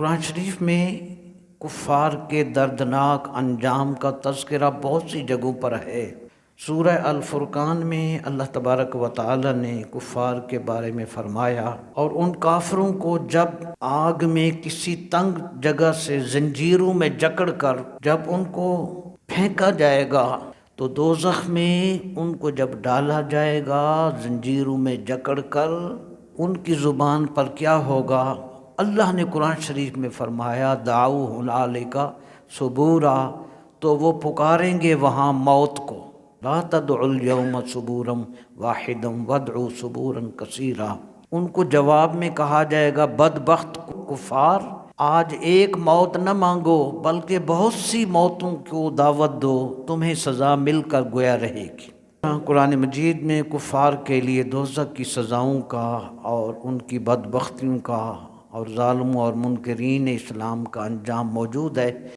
قرآن شریف میں کفار کے دردناک انجام کا تذکرہ بہت سی جگہوں پر ہے۔ سورہ الفرقان میں اللہ تبارک و تعالی نے کفار کے بارے میں فرمایا، اور ان کافروں کو جب آگ میں کسی تنگ جگہ سے زنجیروں میں جکڑ کر جب ان کو پھینکا جائے گا تو دوزخ میں ان کو جب ڈالا جائے گا زنجیروں میں جکڑ کر، ان کی زبان پر کیا ہوگا؟ اللہ نے قرآن شریف میں فرمایا دعوا ہنالک ثبورا، تو وہ پکاریں گے وہاں موت کو، لا تدعوا اليوم ثبورا واحدا وادعوا ثبورا کثیرا۔ ان کو جواب میں کہا جائے گا بدبخت کفار، آج ایک موت نہ مانگو بلکہ بہت سی موتوں کو دعوت دو، تمہیں سزا مل کر گویا رہے گی۔ قرآن مجید میں کفار کے لیے دوزخ کی سزاؤں کا اور ان کی بدبختیوں کا اور ظالموں اور منکرین اسلام کا انجام موجود ہے۔